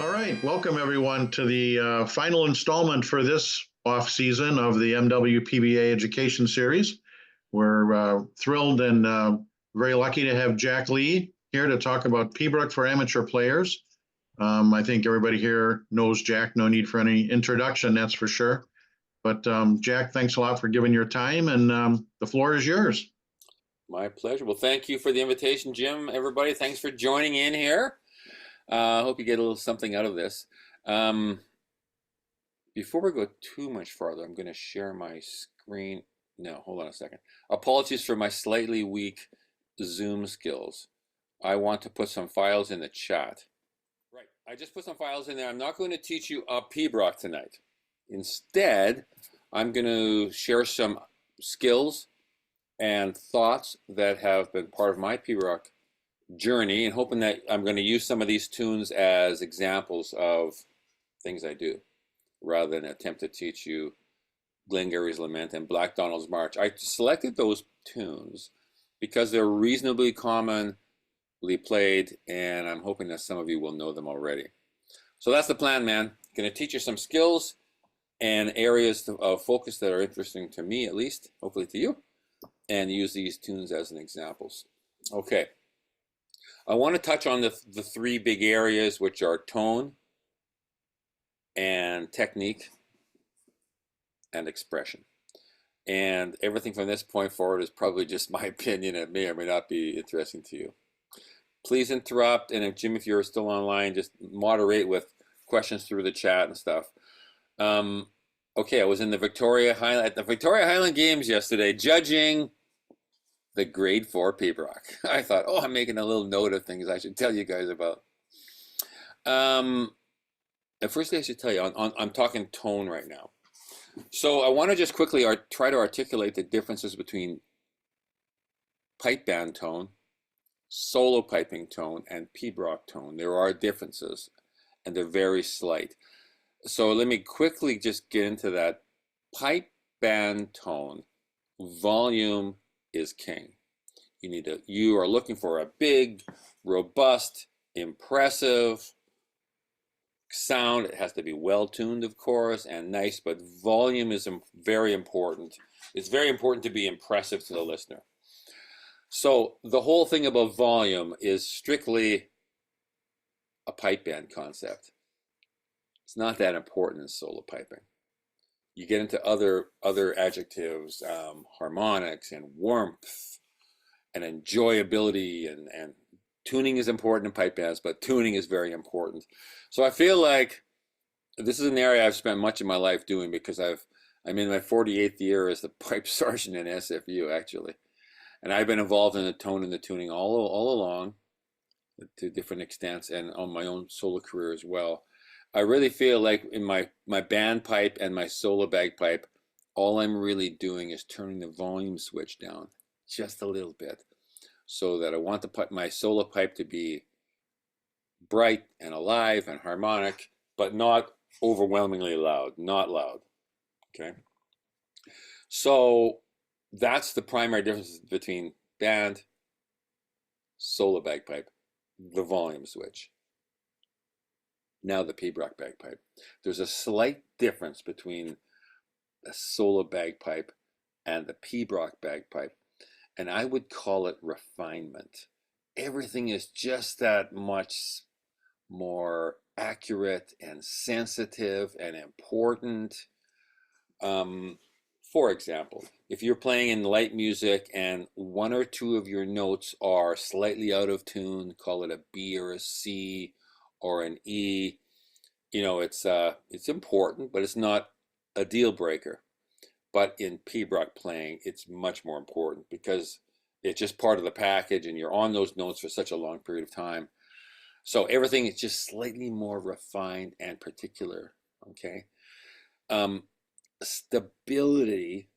All right, welcome everyone to the final installment for this off season of the MWPBA Education Series. We're thrilled and very lucky to have Jack Lee here to talk about Pbrook for amateur players. I think everybody here knows Jack, no need for any introduction, that's for sure. But Jack, thanks a lot for giving your time, and the floor is yours. My pleasure. Well, thank you for the invitation, Jim. Everybody, thanks for joining in here. I hope you get a little something out of this. Before we go too much farther, I'm going to share my screen. No, hold on a second. Apologies for my slightly weak Zoom skills. I want to put some files in the chat. Right, I just put some files in there. I'm not going to teach you Pbrook tonight. Instead, I'm going to share some skills and thoughts that have been part of my Pbrook journey, and hoping that I'm going to use some of these tunes as examples of things I do, rather than attempt to teach you Glengarry's Lament and Black Donald's March. I selected those tunes because they're reasonably commonly played, and I'm hoping that some of you will know them already. So that's the plan, man. I'm going to teach you some skills and areas of focus that are interesting to me, at least, hopefully to you, and use these tunes as an examples. Okay. I want to touch on the three big areas, which are tone and technique and expression. And everything from this point forward is probably just my opinion. It may or may not be interesting to you. Please interrupt, and if Jim, if you're still online, just moderate with questions through the chat and stuff. Okay, I was in the Victoria Highland Games yesterday, judging the grade 4 Pbrook. I thought, oh, I'm making a little note of things I should tell you guys about. The first thing I should tell you, I'm talking tone right now. So I want to just quickly try to articulate the differences between pipe band tone, solo piping tone, and Pbrook tone. There are differences, and they're very slight. So let me quickly just get into that. Pipe band tone, volume is king. You are looking for a big, robust, impressive sound. It has to be well tuned, of course, and nice, but volume is very important. It's very important to be impressive to the listener. So the whole thing about volume is strictly a pipe band concept. It's not that important in solo piping. You get into other adjectives, harmonics and warmth and enjoyability, and tuning is important in pipe bands, but tuning is very important. So I feel like this is an area I've spent much of my life doing, because I'm in my 48th year as the pipe sergeant in SFU, actually. And I've been involved in the tone and the tuning all along, to different extents, and on my own solo career as well. I really feel like in my band pipe and my solo bagpipe, all I'm really doing is turning the volume switch down just a little bit, so that I want my solo pipe to be bright and alive and harmonic, but not overwhelmingly loud, not loud. Okay. So that's the primary difference between band, solo bagpipe, the volume switch. Now the Pbrook bagpipe. There's a slight difference between a solo bagpipe and the Pbrook bagpipe, and I would call it refinement. Everything is just that much more accurate and sensitive and important. For example, if you're playing in light music and one or two of your notes are slightly out of tune, call it a B or a C or an E, it's important, but it's not a deal breaker. But in Pbrook playing, it's much more important, because it's just part of the package, and you're on those notes for such a long period of time. So everything is just slightly more refined and particular, okay? Stability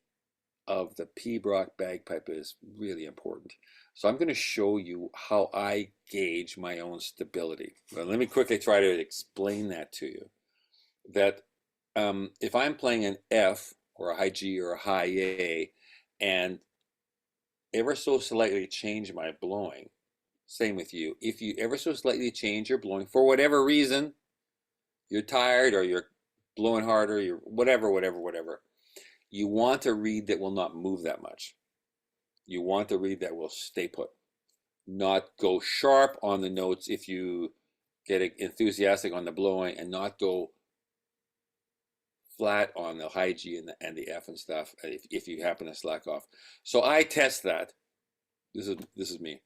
of the Pbrook bagpipe is really important. So I'm going to show you how I gauge my own stability. Well, let me quickly try to explain that to you. That if I'm playing an F or a high G or a high A, and ever so slightly change my blowing, same with you. If you ever so slightly change your blowing for whatever reason, you're tired or you're blowing harder, you're whatever. You want a reed that will not move that much. You want a reed that will stay put, not go sharp on the notes if you get enthusiastic on the blowing, and not go flat on the high G and the F and stuff if you happen to slack off. So I test that. This is me.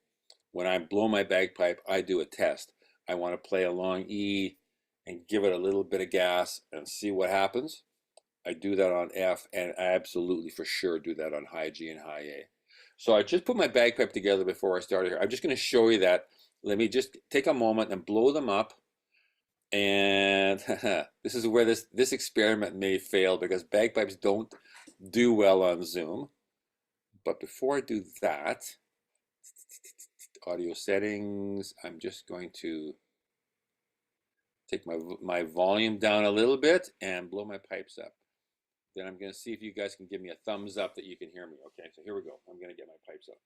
When I blow my bagpipe, I do a test. I want to play a long E and give it a little bit of gas and see what happens. I do that on F, and I absolutely for sure do that on high G and high A. So I just put my bagpipe together before I started here. I'm just going to show you that. Let me just take a moment and blow them up. And this is where this experiment may fail, because bagpipes don't do well on Zoom. But before I do that, audio settings, I'm just going to take my volume down a little bit and blow my pipes up. Then I'm going to see if you guys can give me a thumbs up that you can hear me. Okay, so here we go. I'm going to get my pipes up.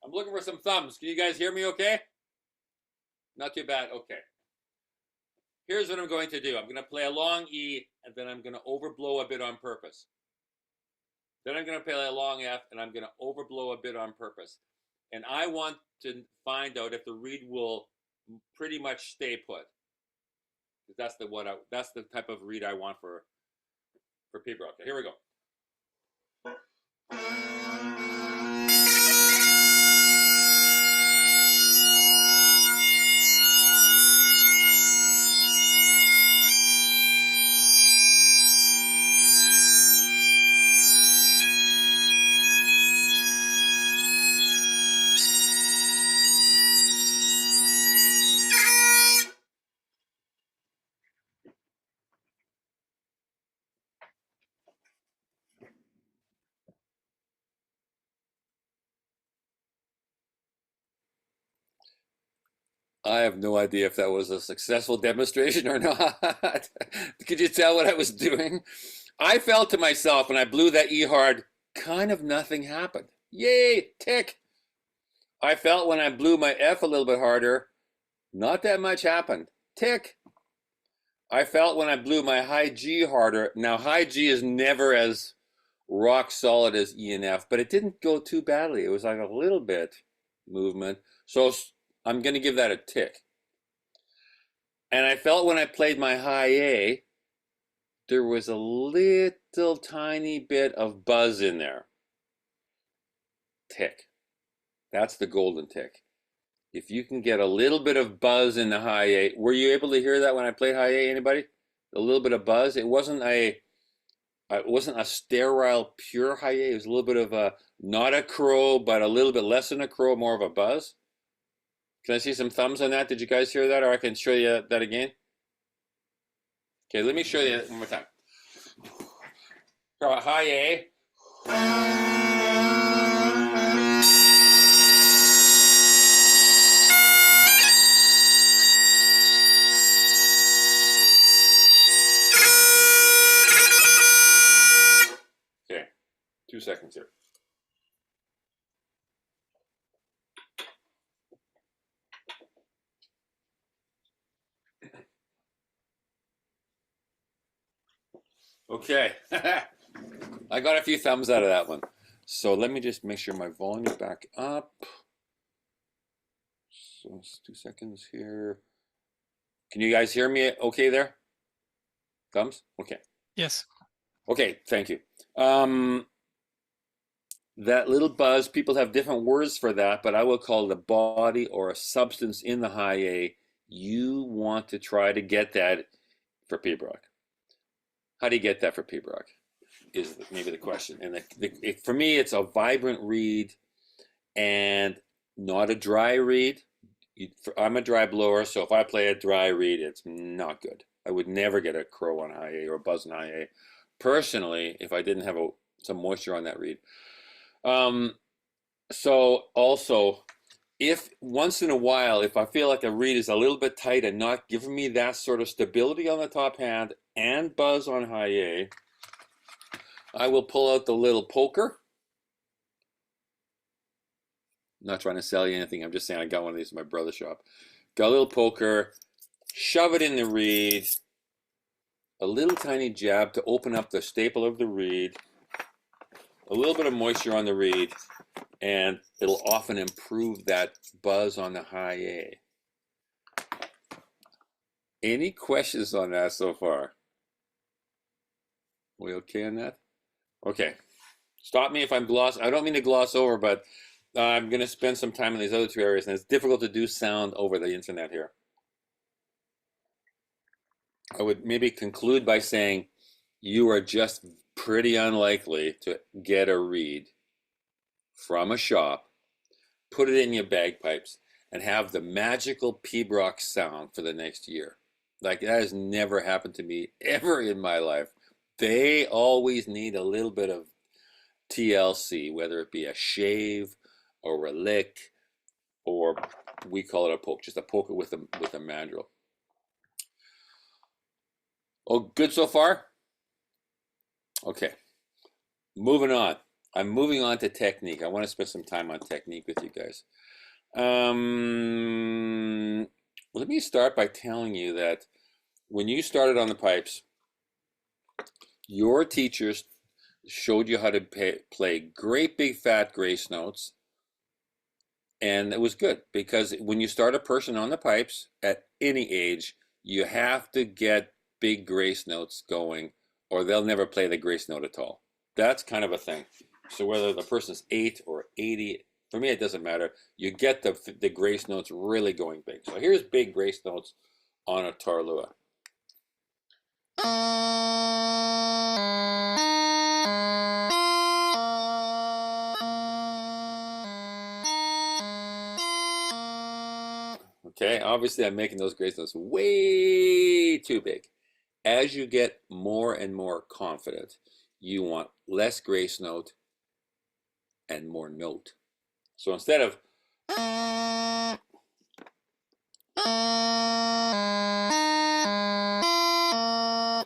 I'm looking for some thumbs. Can you guys hear me okay? Not too bad. Okay. Here's what I'm going to do. I'm going to play a long E, and then I'm going to overblow a bit on purpose. Then I'm going to play a long F, and I'm going to overblow a bit on purpose. And I want to find out if the reed will pretty much stay put. That's the type of reed I want for Piobaireachd. Okay, here we go. I have no idea if that was a successful demonstration or not. Could you tell what I was doing? I felt to myself when I blew that E hard, kind of nothing happened. Yay, tick. I felt when I blew my F a little bit harder, not that much happened. Tick. I felt when I blew my high G harder. Now, high G is never as rock solid as E and F, but it didn't go too badly. It was like a little bit movement. So I'm going to give that a tick. And I felt when I played my high A, there was a little tiny bit of buzz in there. Tick. That's the golden tick. If you can get a little bit of buzz in the high A, were you able to hear that when I played high A, anybody? A little bit of buzz. It wasn't a sterile pure high A. It was a little bit of a, not a crow, but a little bit less than a crow, more of a buzz. Can I see some thumbs on that? Did you guys hear that? Or I can show you that again. Okay, let me show you one more time. High A. Okay, 2 seconds here. Okay, I got a few thumbs out of that one. So let me just make sure my volume is back up. So it's 2 seconds here. Can you guys hear me okay there? Thumbs? Okay. Yes. Okay, thank you. That little buzz, people have different words for that, but I will call it a body or a substance in the high A. You want to try to get that for Piobaireachd. How do you get that for Piobaireachd? is maybe the question. And for me, it's a vibrant reed and not a dry reed. I'm a dry blower, so if I play a dry reed, it's not good. I would never get a crow on high A or a buzz on high A, personally, if I didn't have some moisture on that reed. So also, if once in a while, if I feel like a reed is a little bit tight and not giving me that sort of stability on the top hand and buzz on high A, I will pull out the little poker. I'm not trying to sell you anything. I'm just saying I got one of these in my brother's shop. Got a little poker, shove it in the reed, a little tiny jab to open up the staple of the reed, a little bit of moisture on the reed, and it'll often improve that buzz on the high A. Any questions on that so far? We okay on that? Okay. Stop me if I'm I don't mean to gloss over, but I'm going to spend some time in these other two areas, and it's difficult to do sound over the internet here. I would maybe conclude by saying you are just pretty unlikely to get a reed from a shop, put it in your bagpipes, and have the magical Piobaireachd sound for the next year. Like, that has never happened to me ever in my life. They always need a little bit of TLC, whether it be a shave or a lick, or we call it a poke, just a poker with a mandrel. Oh, good so far? Okay, moving on. I'm moving on to technique. I want to spend some time on technique with you guys. Let me start by telling you that when you started on the pipes, your teachers showed you how to play great big fat grace notes, and it was good, because when you start a person on the pipes at any age, you have to get big grace notes going, or they'll never play the grace note at all. That's kind of a thing. So whether the person's 8 or 80, for me it doesn't matter. You get the grace notes really going big. So here's big grace notes on a crunluath. Okay, obviously I'm making those grace notes way too big. As you get more and more confident, you want less grace note and more note. So instead of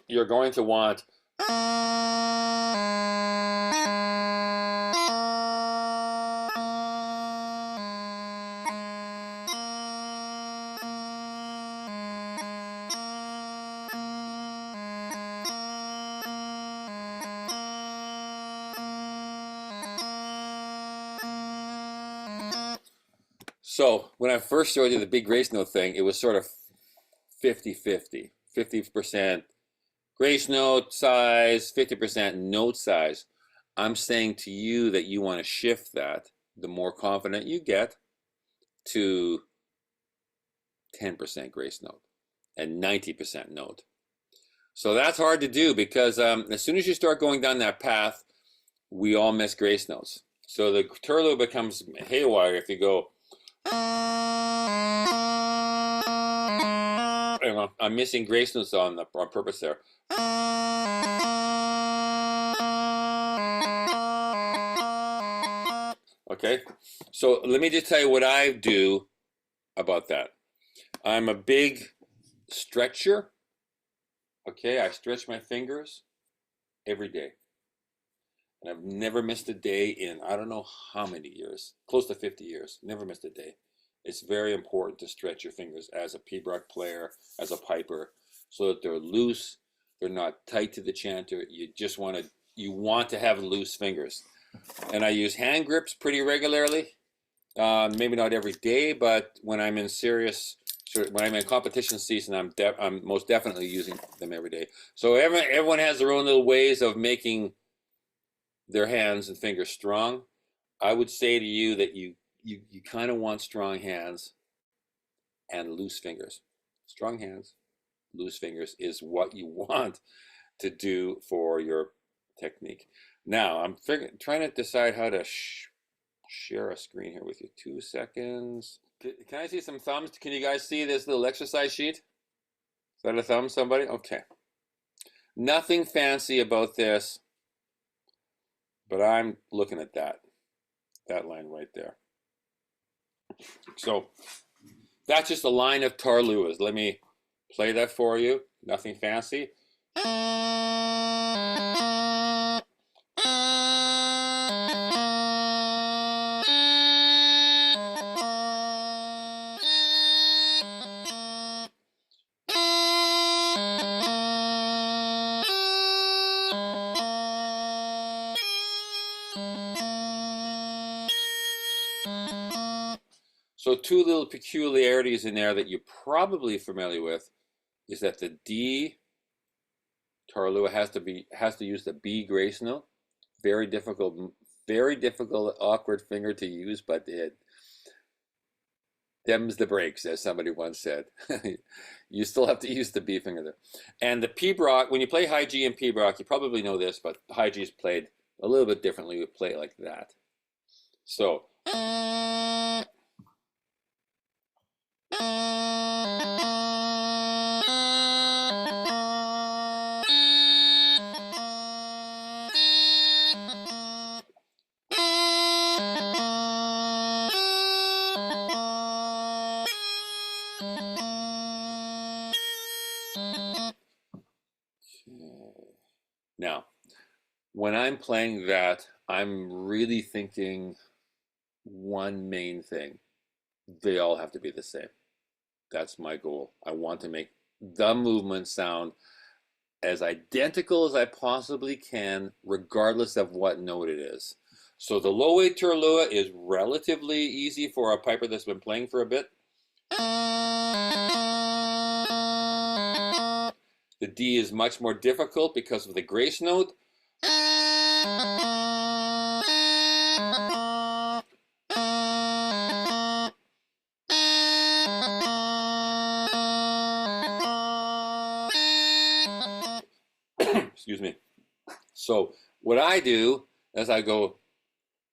you're going to want So when I first showed you the big grace note thing, it was sort of 50-50. 50% grace note size, 50% note size. I'm saying to you that you want to shift that, the more confident you get, to 10% grace note and 90% note. So that's hard to do, because as soon as you start going down that path, we all miss grace notes. So the crunluath becomes haywire if you go. I'm missing grace notes on purpose there. Okay, so let me just tell you what I do about that. I'm a big stretcher. Okay, I stretch my fingers every day. And I've never missed a day in I don't know how many years, close to 50 years, never missed a day. It's very important to stretch your fingers as a Piobaireachd player, as a piper, so that they're loose, they're not tight to the chanter. You want to have loose fingers. And I use hand grips pretty regularly. Maybe not every day, but when I'm in when I'm in competition season, I'm most definitely using them every day. So everyone has their own little ways of making their hands and fingers strong. I would say to you that you kind of want strong hands and loose fingers. Strong hands, loose fingers is what you want to do for your technique. Now, I'm trying to decide how to share a screen here with you. 2 seconds. Can I see some thumbs? Can you guys see this little exercise sheet? Is that a thumb, somebody? Okay. Nothing fancy about this, but I'm looking at that line right there. So that's just a line of crunluath. Let me play that for you. Nothing fancy. So two little peculiarities in there that you're probably familiar with is that the D crunluath has to use the B grace note. Very difficult, awkward finger to use, but it them's the breaks, as somebody once said. You still have to use the B finger there. And the pibroch, when you play high G and pibroch, you probably know this, but high G is played a little bit differently. We play it like that. So. Now, when I'm playing that, I'm really thinking one main thing. They all have to be the same. That's my goal. I want to make the movement sound as identical as I possibly can, regardless of what note it is. So the low A crunluath is relatively easy for a piper that's been playing for a bit. The D is much more difficult because of the grace note. Excuse me. So what I do is I go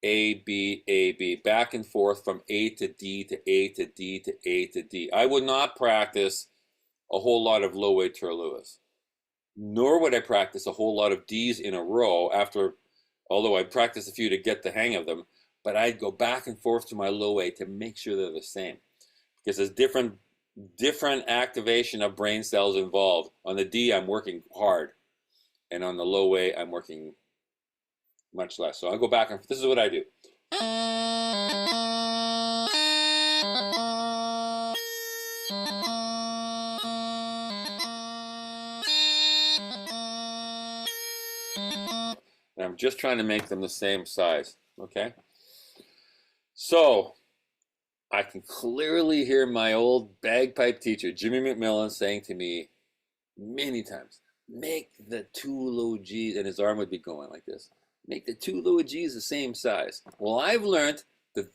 A, B, back and forth from A to D to A to D to A to D. I would not practice a whole lot of low A crunluath, nor would I practice a whole lot of Ds in a row although I'd practice a few to get the hang of them, but I'd go back and forth to my low A to make sure they're the same. Because there's different activation of brain cells involved. On the D, I'm working hard. And on the low A, I'm working much less. So I'll go back and this is what I do. And I'm just trying to make them the same size, okay? So I can clearly hear my old bagpipe teacher, Jimmy McMillan, saying to me many times, make the two low G's, and his arm would be going like this. Make the two low G's the same size. Well, I've learned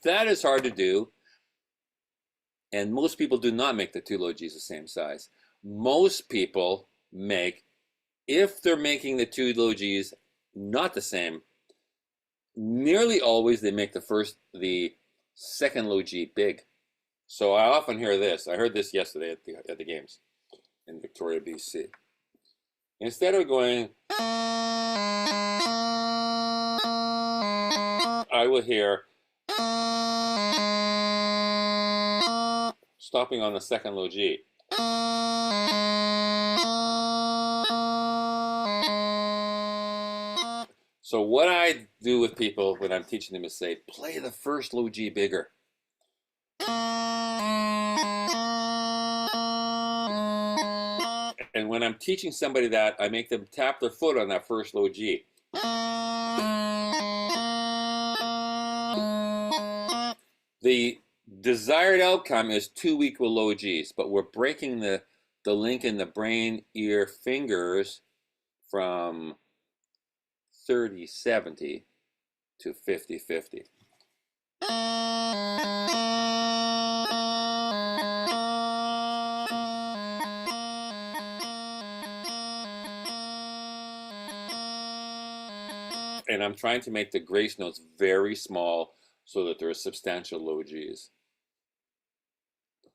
that is hard to do, and most people do not make the two low G's the same size. Most people if they're making the two low G's not the same, nearly always they make the second low G big. So I often hear this. I heard this yesterday at the games in Victoria, BC. Instead of going, I will hear stopping on the second low G. So what I do with people when I'm teaching them is say, play the first low G bigger. And when I'm teaching somebody that, I make them tap their foot on that first low G. The desired outcome is two equal low Gs, but we're breaking the link in the brain, ear, fingers from 30-70 to 50-50. and I'm trying to make the grace notes very small so that there are substantial low Gs.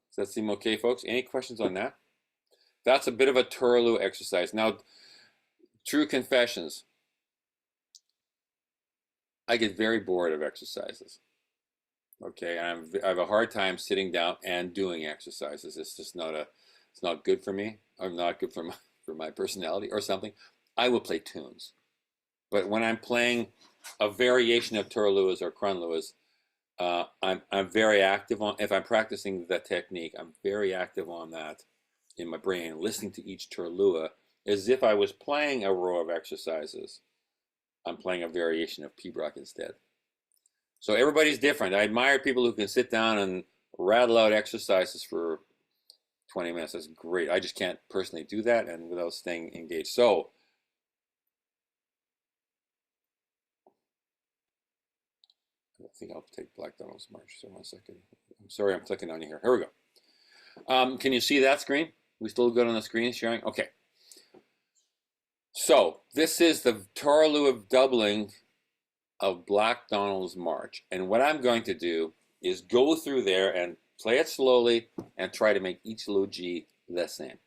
Does that seem okay, folks? Any questions on that? That's a bit of a Turlu exercise. Now, true confessions. I get very bored of exercises. Okay, I have a hard time sitting down and doing exercises. It's just it's not good for me. Or not good for my personality or something. I will play tunes. But when I'm playing a variation of crunluath or crunluath, I'm very active on, if I'm practicing the technique, I'm very active on that in my brain, listening to each crunluath as if I was playing a row of exercises. I'm playing a variation of pibroch instead. So everybody's different. I admire people who can sit down and rattle out exercises for 20 minutes. That's great. I just can't personally do that and without staying engaged. So I think I'll take Black Donald's March. So 1 second. I'm sorry, I'm clicking on you here. Here we go. Can you see that screen? We still good on the screen sharing? Okay. So this is the crunluath doubling of Black Donald's March. And what I'm going to do is go through there and play it slowly and try to make each low G the same.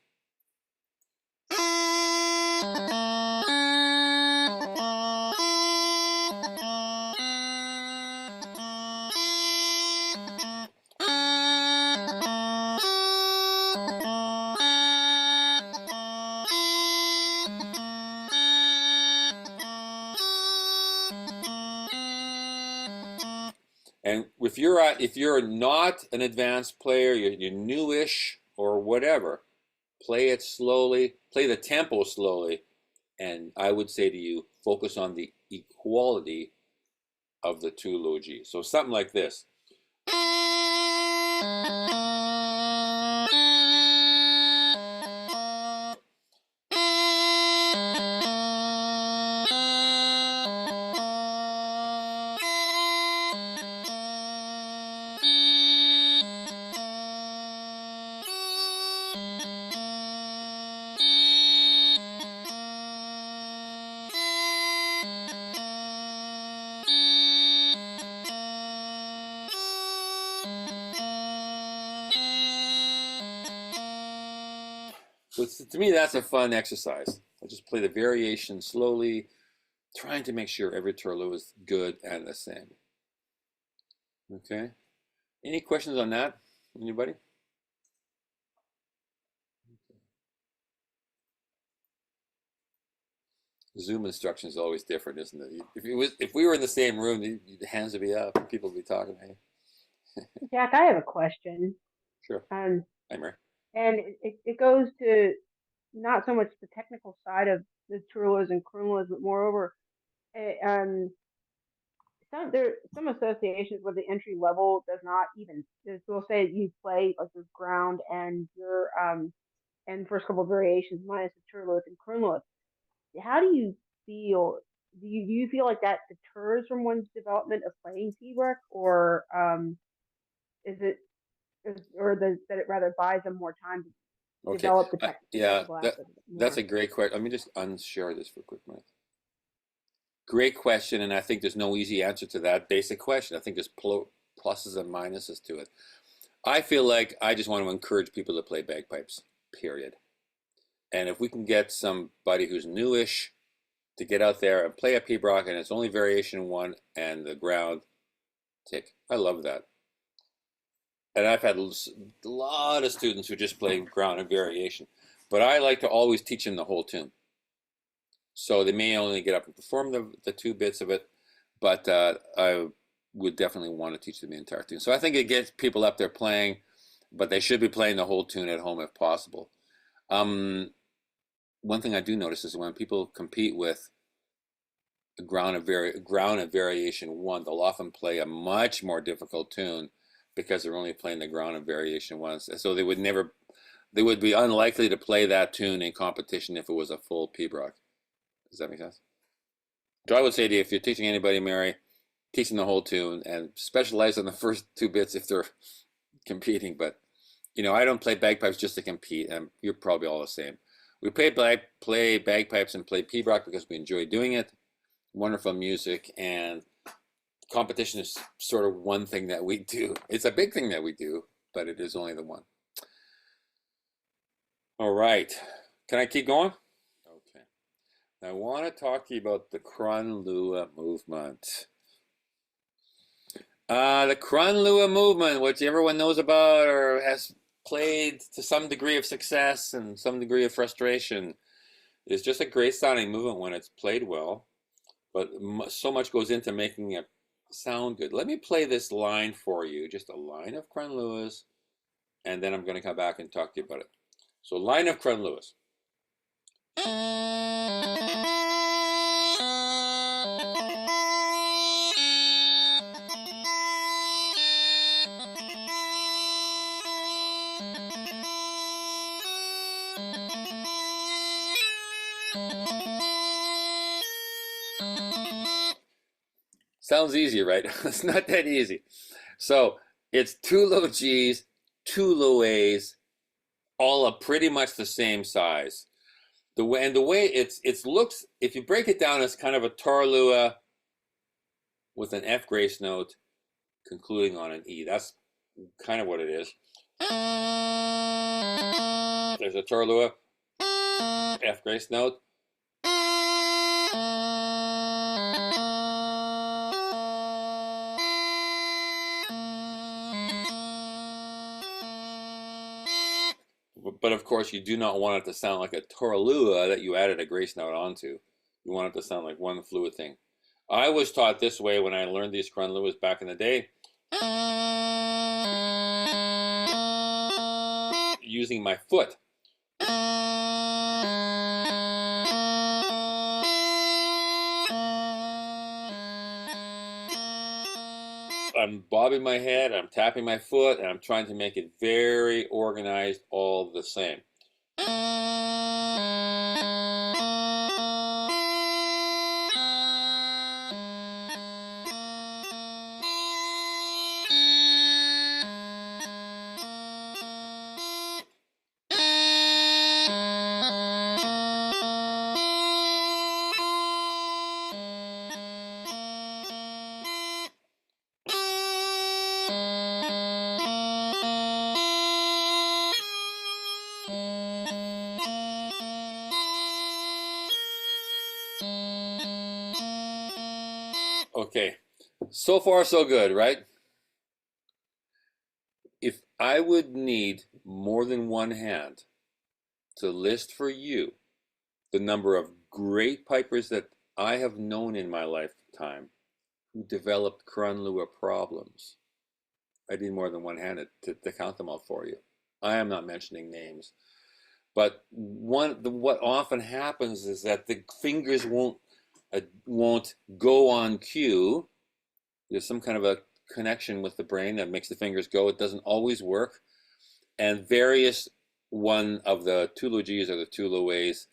And if you're not an advanced player, you're newish or whatever, play it slowly, play the tempo slowly, and I would say to you, focus on the equality of the two low Gs. So something like this. So to me, that's a fun exercise. I just play the variation slowly, trying to make sure every crunluath is good and the same. Okay. Any questions on that? Anybody? Zoom instruction is always different, isn't it? If we were in the same room, the hands would be up, people would be talking. Hey. Jack, I have a question. Sure. Hi, Mary. And it goes to not so much the technical side of the crunluaths and crunluaths, but moreover, some associations where the entry level does not even. We'll say you play like your ground and your and first couple of variations minus the crunluath and crunluath. How do you feel? Do you feel like that deters from one's development of playing pibroch, or is it that it rather buys them more time to develop the technical aspect of it more? That's a great question. Let me just unshare this for a quick minute. Great question, and I think there's no easy answer to that basic question. I think there's pluses and minuses to it. I feel like I just want to encourage people to play bagpipes, period. And if we can get somebody who's newish to get out there and play a pibroch, and it's only variation 1 and the ground, tick. I love that. And I've had a lot of students who just play ground and variation. But I like to always teach them the whole tune. So they may only get up and perform the 2 bits of it, but I would definitely want to teach them the entire tune. So I think it gets people up there playing, but they should be playing the whole tune at home if possible. One thing I do notice is when people compete with the ground and variation 1, they'll often play a much more difficult tune because they're only playing the ground and variation 1. So they would be unlikely to play that tune in competition if it was a full pibroch. Does that make sense? So I would say to you, if you're teaching anybody, Mary, teaching the whole tune and specialize on the first 2 bits if they're competing. But, I don't play bagpipes just to compete, and you're probably all the same. We play bagpipes and play pibroch because we enjoy doing it. wonderful music, and competition is sort of one thing that we do. It's a big thing that we do, but it is only the one. All right. Can I keep going? Okay. I want to talk to you about the crunluath movement. The crunluath movement, which everyone knows about or has played to some degree of success and some degree of frustration, is just a great sounding movement when it's played well, but so much goes into making it sound good. Let me play this line for you, just a line of crunluath, and then I'm going to come back and talk to you about it. So, line of crunluath. Sounds easy, right? It's not that easy. So it's two low Gs, two low As, all are pretty much the same size. The way it looks, if you break it down, it's kind of a tarlua with an F grace note concluding on an E. That's kind of what it is. There's a tarlua, F grace note. But of course, you do not want it to sound like a tarlua that you added a grace note onto. You want it to sound like one fluid thing. I was taught this way when I learned these crunluaths back in the day, using my foot. I'm bobbing my head, I'm tapping my foot, and I'm trying to make it very organized, all the same. Okay, so far so good, right? If I would need more than one hand to list for you the number of great pipers that I have known in my lifetime who developed crunluath problems, I need more than one hand to count them all for you. I am not mentioning names, but what often happens is that the fingers won't go on cue. There's some kind of a connection with the brain that makes the fingers go. It doesn't always work, and one of the two low Gs or the two low As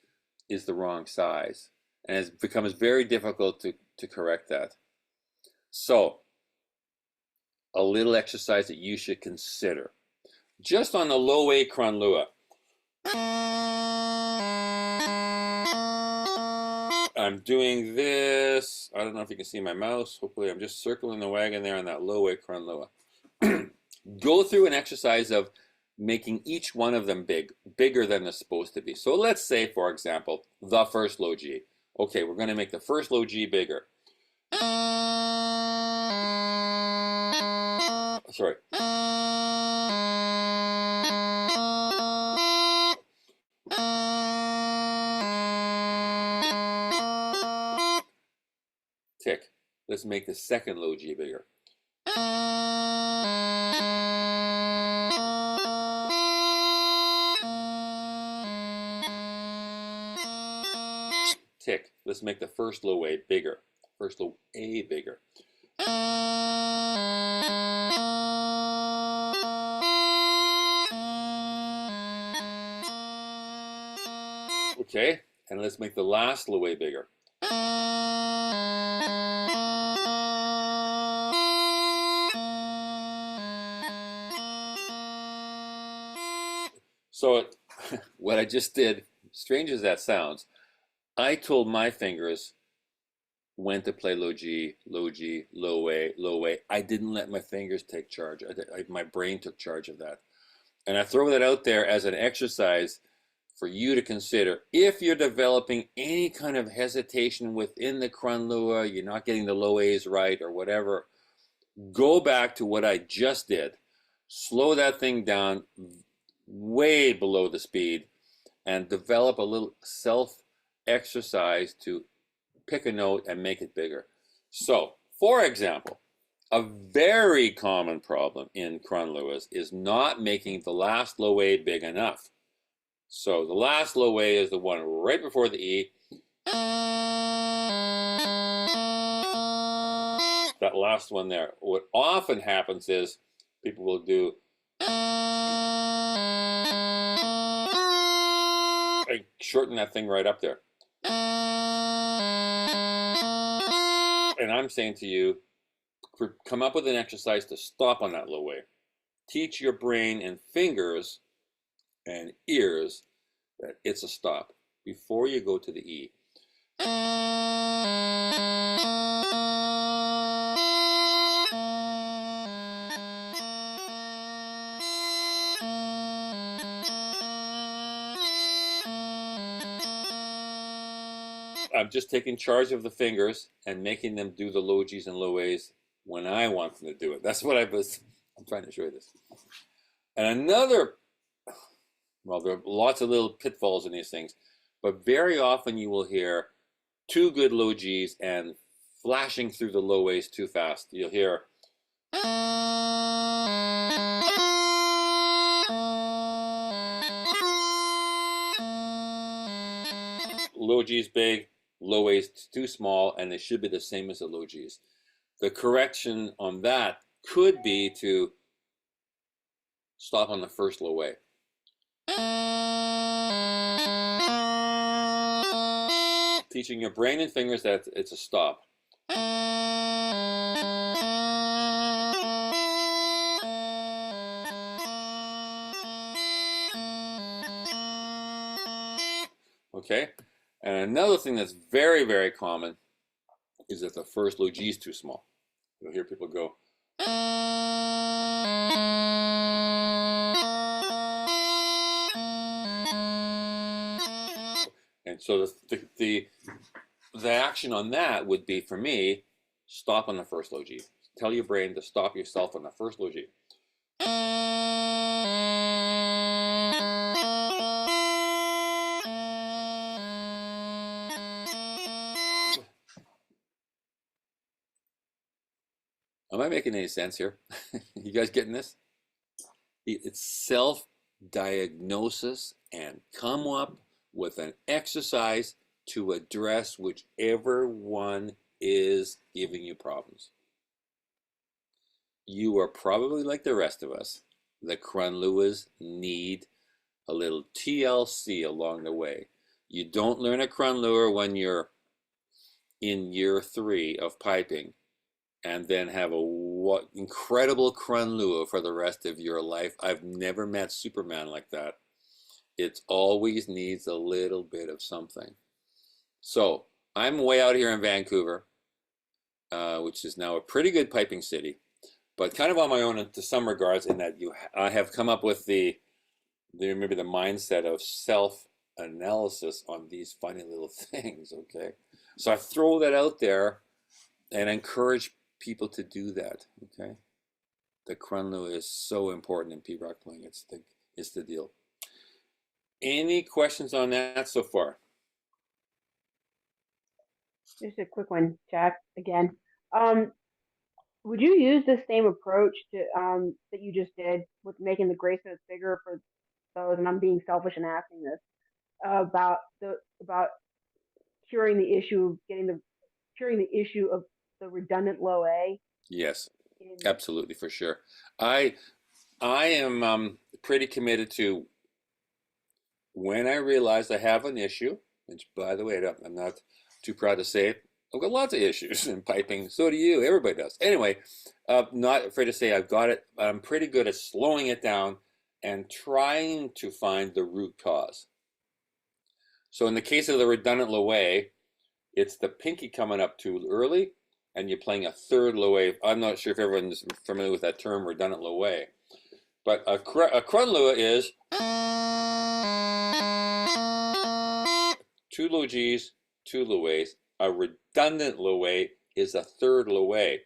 is the wrong size, and it becomes very difficult to correct that. So, a little exercise that you should consider. Just on the low A crunluath, I'm doing this. I don't know if you can see my mouse. Hopefully, I'm just circling the wagon there on that low A crunluath. Go through an exercise of making each one of them bigger than they're supposed to be. So let's say, for example, the first low G. Okay, we're going to make the first low G bigger. Sorry. Tick. Let's make the second low G bigger. Tick. Let's make the first low A bigger. First low A bigger. Okay, and let's make the last low A bigger. So what I just did, strange as that sounds, I told my fingers when to play low G, low G, low A, low A. I didn't let my fingers take charge. My brain took charge of that. And I throw that out there as an exercise for you to consider. If you're developing any kind of hesitation within the crunluath, you're not getting the low A's right or whatever, go back to what I just did. Slow that thing down way below the speed and develop a little self-exercise to pick a note and make it bigger. So, for example, a very common problem in crunluaths is not making the last low A big enough. So the last low A is the one right before the E. That last one there. What often happens is people will do and shorten that thing right up there. And I'm saying to you, come up with an exercise to stop on that low A. Teach your brain and fingers and ears that it's a stop before you go to the E. I'm just taking charge of the fingers and making them do the low G's and low A's when I want them to do it. That's what I'm trying to show you this. And another, well, there are lots of little pitfalls in these things, but very often you will hear too good low G's and flashing through the low A's too fast. You'll hear low G's big, low A's too small, and they should be the same as the low G's. The correction on that could be to stop on the first low A. Teaching your brain and fingers that it's a stop. Okay? And another thing that's very, very common is that the first low G is too small. You'll hear people go. And so the action on that would be, for me, stop on the first low G. Tell your brain to stop yourself on the first low G. Am I making any sense here? You guys getting this? It's self-diagnosis and come up with an exercise to address whichever one is giving you problems. You are probably like the rest of us. The crunluaths need a little TLC along the way. You don't learn a crunluath when you're in year 3 of piping and then have a incredible crunluath for the rest of your life. I've never met Superman like that. It always needs a little bit of something. So I'm way out here in Vancouver, which is now a pretty good piping city, but kind of on my own to some regards, in that I have come up with maybe the mindset of self-analysis on these funny little things. Okay, so I throw that out there and encourage people to do that. Okay, the crunluath is so important in P-Rock playing. It's the deal. Any questions on that so far? Just a quick one, Jack. Again, would you use the same approach to that you just did with making the grace notes bigger for those? And I'm being selfish and asking this about curing the issue of the redundant low A. Yes, absolutely, for sure. I am pretty committed to, when I realize I have an issue, which, by the way, I'm not too proud to say it, I've got lots of issues in piping. So do you. Everybody does. Anyway, not afraid to say I've got it. I'm pretty good at slowing it down and trying to find the root cause. So in the case of the redundant low A, It's the pinky coming up too early, and you're playing a third low A. I'm not sure if everyone's familiar with that term, redundant low A. But a crunluath is 2 low Gs, 2 low As. A redundant low A is a third low A.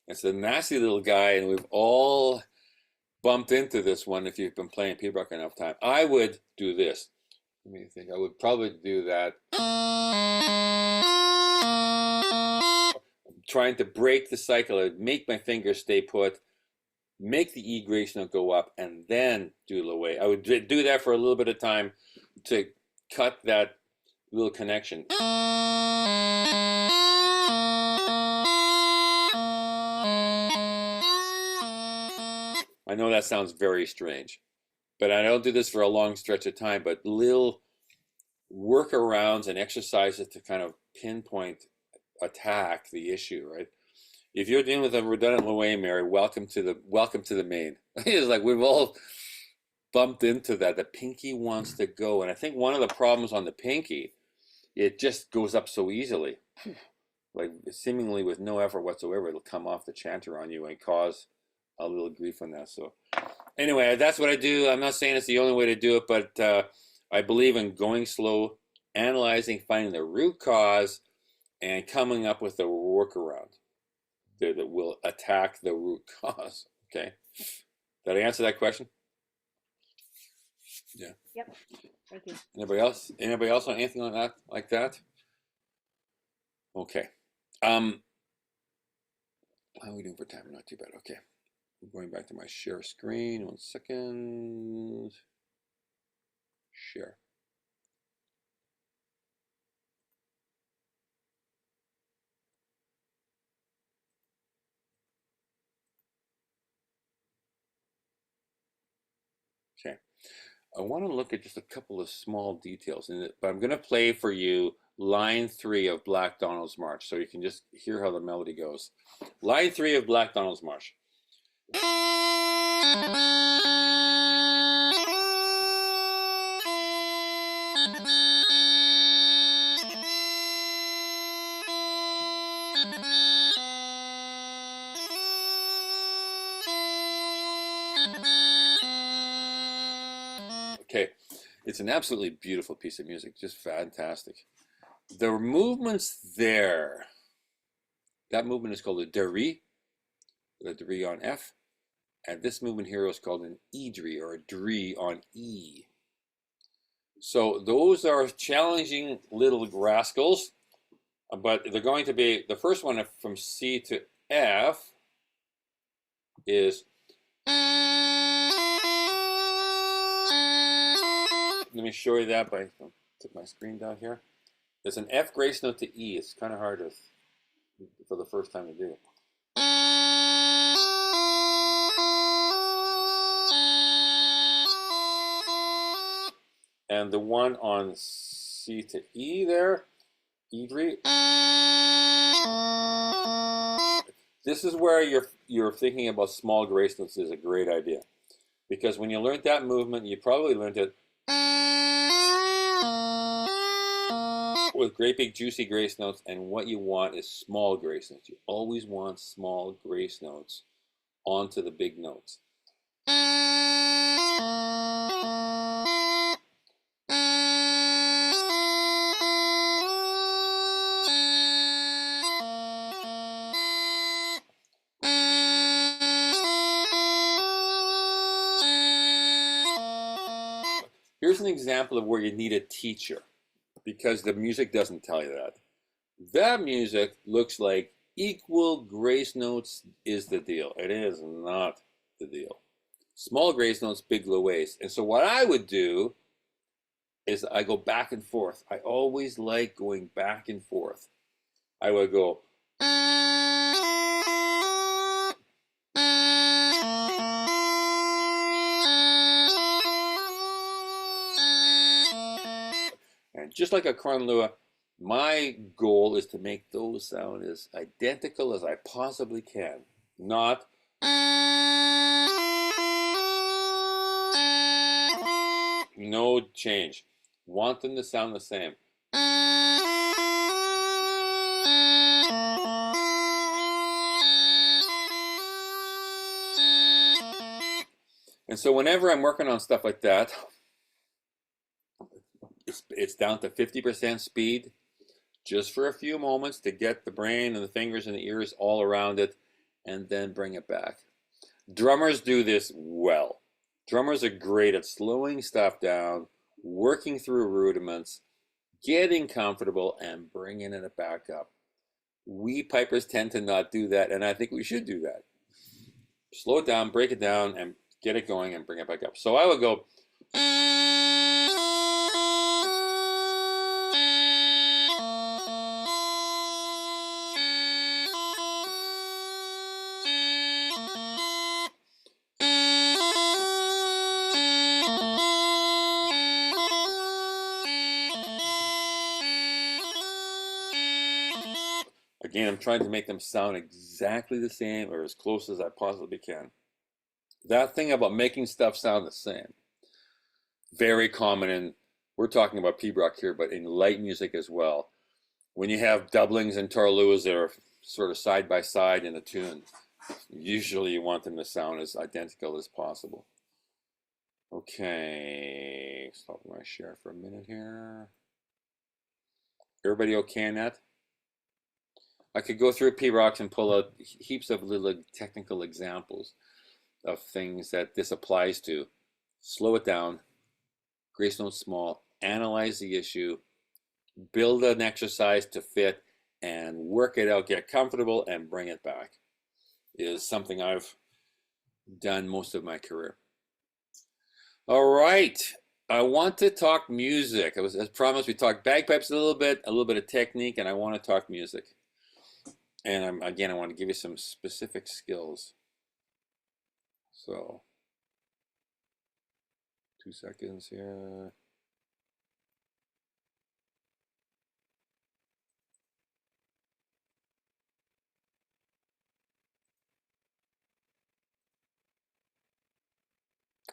It's a nasty little guy, and we've all bumped into this one if you've been playing Piobaireachd enough time. I would do this. Let me think. I would probably do that. Trying to break the cycle. I'd make my fingers stay put, make the E grace note go up, and then do low A. I would do that for a little bit of time to cut that little connection. I know that sounds very strange, but I don't do this for a long stretch of time, but little workarounds and exercises to kind of pinpoint, attack the issue, right? If you're dealing with a redundant low A, Mary, welcome to the main. It's like we've all bumped into that. The pinky wants to go, and I think one of the problems on the pinky, it just goes up so easily, like seemingly with no effort whatsoever. It'll come off the chanter on you and cause a little grief on that. So anyway, that's what I do. I'm not saying it's the only way to do it, but I believe in going slow, analyzing, finding the root cause, and coming up with a workaround that will attack the root cause. Okay, did I answer that question? Yeah. Yep. Thank you. Anybody else? Anybody else on anything like that? Okay. How are we doing for time? Not too bad. Okay. I'm going back to my share screen. 1 second. Share. Okay. I want to look at just a couple of small details in it, but I'm going to play for you line 3 of Black Donald's March so you can just hear how the melody goes. Line 3 of Black Donald's March. Okay, it's an absolutely beautiful piece of music, just fantastic. The movements there, that movement is called a de-re, the de-re on F, and this movement here is called an E-dre or a dre on E. So those are challenging little rascals, but they're going to be, the first one from C to F is, let me show you that by, I'll put my screen down here. There's an F grace note to E. It's kind of hard to, for the first time to do. And the one on C to E there, E-dre. This is where you're thinking about small grace notes is a great idea. Because when you learned that movement, you probably learned it with great big juicy grace notes, and what you want is small grace notes. You always want small grace notes onto the big notes. Here's an example of where you need a teacher, because the music doesn't tell you that. That music looks like equal grace notes is the deal. It is not the deal. Small grace notes, big low A's. And so what I would do is I go back and forth. I always like going back and forth. I would go, and just like a crunluath, my goal is to make those sound as identical as I possibly can. Not No change. Want them to sound the same. And so whenever I'm working on stuff like that, it's down to 50% speed, just for a few moments to get the brain and the fingers and the ears all around it, and then bring it back. Drummers do this well. Drummers are great at slowing stuff down, working through rudiments, getting comfortable, and bringing it back up. We pipers tend to not do that, and I think we should do that. Slow it down, break it down, and get it going and bring it back up. So I would go. Again, I'm trying to make them sound exactly the same or as close as I possibly can. That thing about making stuff sound the same, very common in, we're talking about Piobaireachd here, but in light music as well. When you have doublings and torluas that are sort of side by side in a tune, usually you want them to sound as identical as possible. Okay, stop my share for a minute here. Everybody okay on that? I could go through Piobaireachd and pull out heaps of little technical examples of things that this applies to. Slow it down, grace note small, analyze the issue, build an exercise to fit, and work it out, get comfortable, and bring it back. Is something I've done most of my career. All right, I want to talk music. As promised, we talked bagpipes a little bit of technique, and I want to talk music. And again, I want to give you some specific skills. So, 2 seconds here.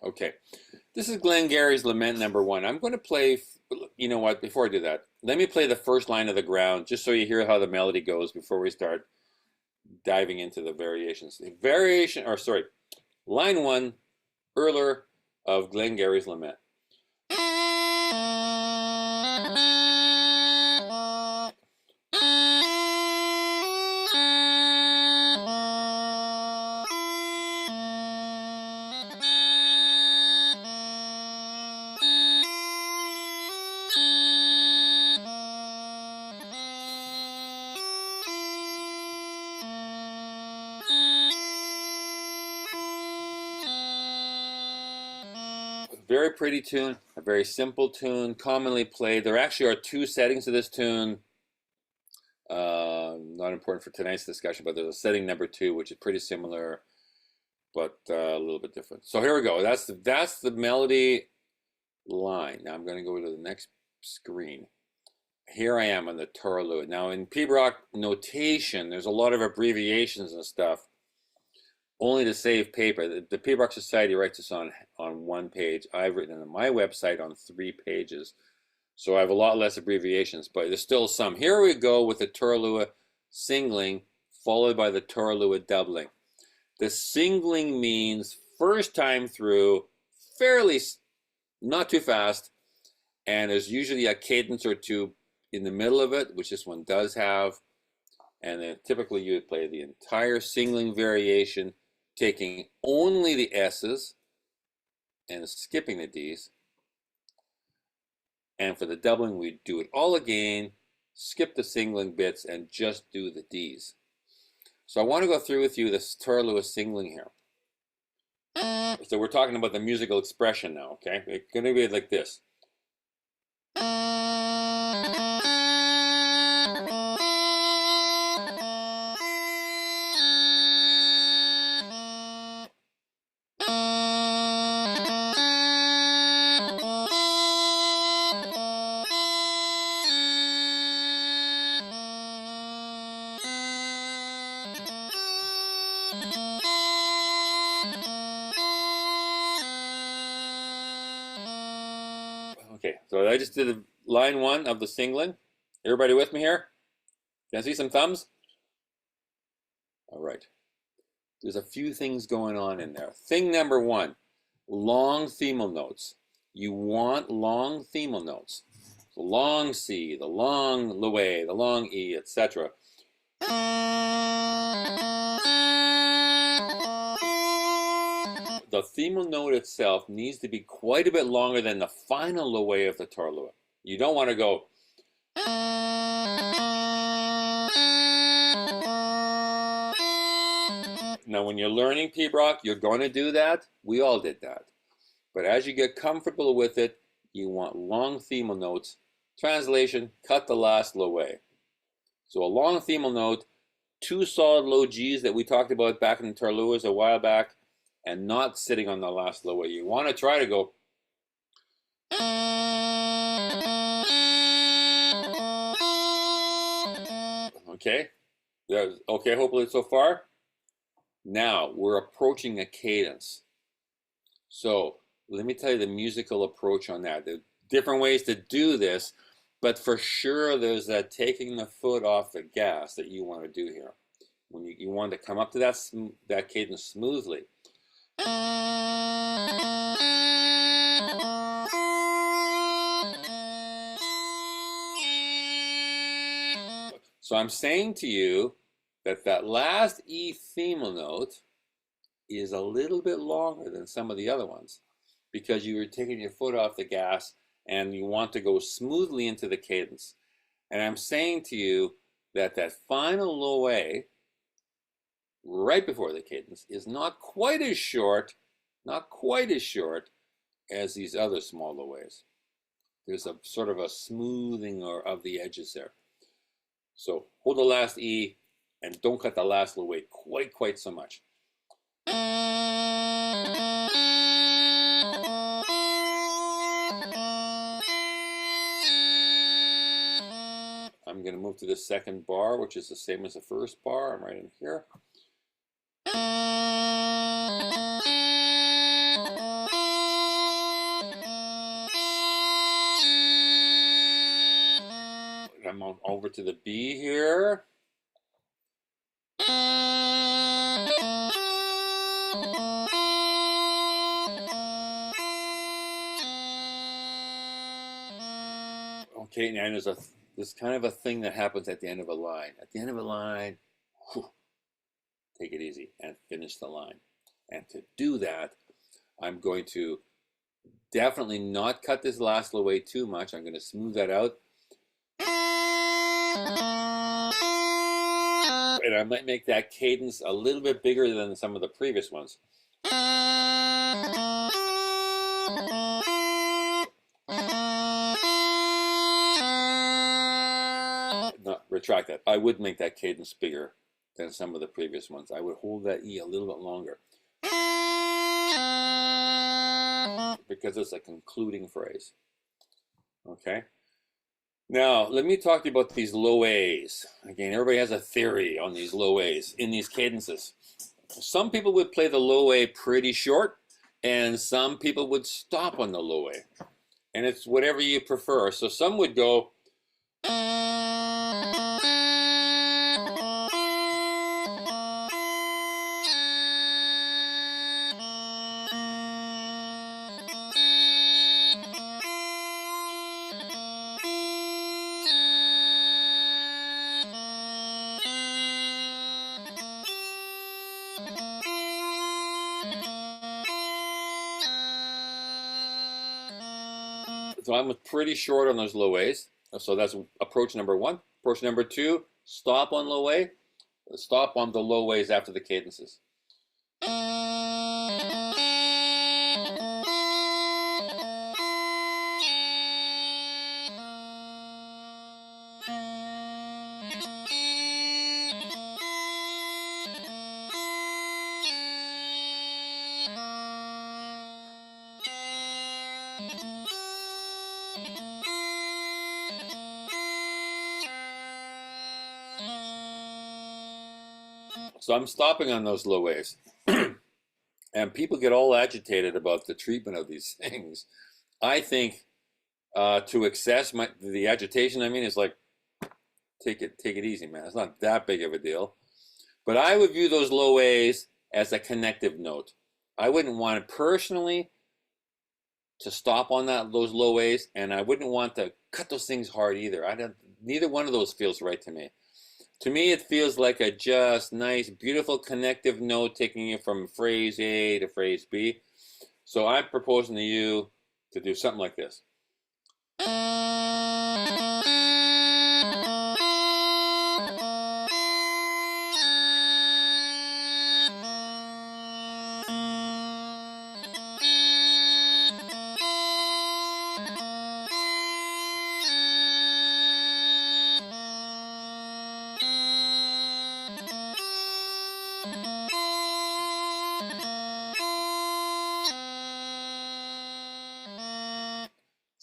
Okay, this is Glengarry's Lament #1. I'm going to play, you know what, before I do that, let me play the first line of the ground, just so you hear how the melody goes before we start diving into the variations. Line 1, Erler of Glengarry's Lament. Very pretty tune, a very simple tune, commonly played. There actually are 2 settings of this tune. Not important for tonight's discussion, but there's a setting #2, which is pretty similar, but a little bit different. So here we go. That's the melody line. Now I'm going to go to the next screen. Here I am on the torluath. Now in Piobaireachd notation, there's a lot of abbreviations and stuff, only to save paper. The Piobaireachd Society writes this on 1 page. I've written it on my website on 3 pages. So I have a lot less abbreviations, but there's still some. Here we go with the torluath singling, followed by the torluath doubling. The singling means first time through, fairly, not too fast, and there's usually a cadence or 2 in the middle of it, which this one does have. And then typically you would play the entire singling variation, taking only the S's and skipping the D's. And for the doubling, we do it all again, skip the singling bits, and just do the D's. So I want to go through with you this torluath singling here. So we're talking about the musical expression now, okay? It's going to be like this. So I just did line 1 of the singling. Everybody with me here? Can I see some thumbs? All right. There's a few things going on in there. Thing number 1, long themal notes. You want long themal notes. The long C, the long low, the long E, etc. The themal note itself needs to be quite a bit longer than the final low of the crunluath. You don't want to go. Now, when you're learning pibroch, you're going to do that. We all did that. But as you get comfortable with it, you want long themal notes. Translation, cut the last low. So a long themal note, 2 solid low Gs that we talked about back in the crunluaths a while back, and not sitting on the last low. You want to try to go. Okay, okay, hopefully so far. Now we're approaching a cadence. So let me tell you the musical approach on that. There are different ways to do this, but for sure there's that taking the foot off the gas that you want to do here. When you want to come up to that cadence smoothly. So I'm saying to you that last E themal note is a little bit longer than some of the other ones because you were taking your foot off the gas and you want to go smoothly into the cadence. And I'm saying to you that final low A right before the cadence is not quite as short as these other small low A's. There's a sort of a smoothing of the edges there. So hold the last E and don't cut the last low A quite so much. I'm going to move to the second bar, which is the same as the first bar. I'm right in here. I'm over to the B here. Okay, now there's kind of a thing that happens at the end of a line. At the end of a line, whew, take it easy and finish the line. And to do that, I'm going to definitely not cut this last low A too much. I'm going to smooth that out. And I might make that cadence a little bit bigger than some of the previous ones. No, retract that. I would make that cadence bigger than some of the previous ones. I would hold that E a little bit longer because it's a concluding phrase. Okay? Now, let me talk to you about these low A's. Again, everybody has a theory on these low A's in these cadences. Some people would play the low A pretty short, and some people would stop on the low A. And it's whatever you prefer. So some would go. So I'm pretty short on those low A's. So that's approach number 1. Approach number 2, stop on low A. Stop on the low A's after the cadences. So I'm stopping on those low A's. And people get all agitated about the treatment of these things. I think to excess. The agitation, I mean, is like, take it easy, man. It's not that big of a deal. But I would view those low A's as a connective note. I wouldn't want it personally to stop on those low A's, and I wouldn't want to cut those things hard either. Neither one of those feels right to me. To me, it feels like a just nice, beautiful connective note taking you from phrase A to phrase B. So I'm proposing to you to do something like this.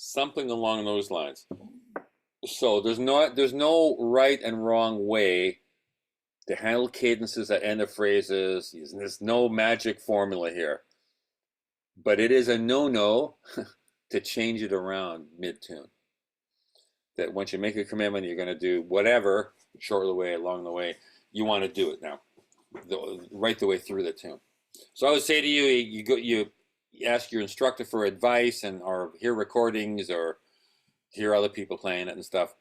Something along those lines. So there's no right and wrong way to handle cadences at end of phrases. There's no magic formula here. But it is a no-no to change it around mid-tune. That once you make a commitment, you're going to do whatever, short of the way, along the way, you want to do it now, right the way through the tune. So I would say to you, you ask your instructor for advice or hear recordings or hear other people playing it and stuff,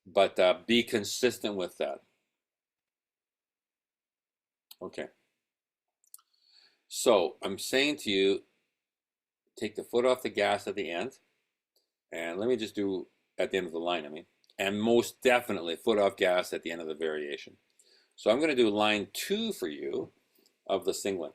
but be consistent with that. Okay. So I'm saying to you, take the foot off the gas at the end, and let me just do at the end of the line, I mean, and most definitely foot off gas at the end of the variation. So I'm going to do line 2 for you of the singlet.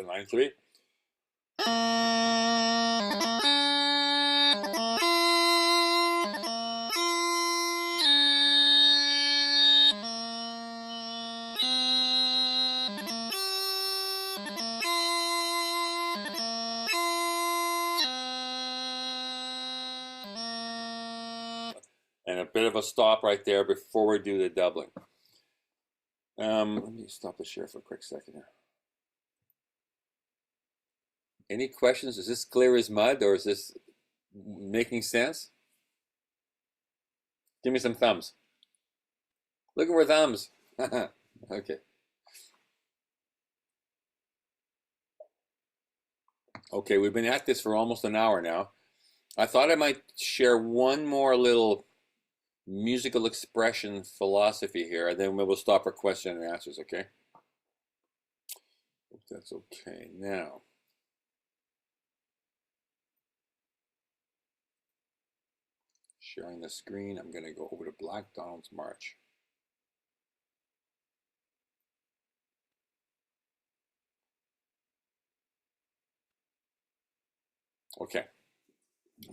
Line 3. And a bit of a stop right there before we do the doubling. Let me stop the share for a quick second here. Any questions? Is this clear as mud, or is this making sense? Give me some thumbs. Looking for thumbs. Okay. Okay, we've been at this for almost an hour now. I thought I might share one more little musical expression philosophy here, and then we'll stop for question and answers, okay? Hope that's okay. Now, sharing the screen, I'm going to go over to Black Donald's March. Okay.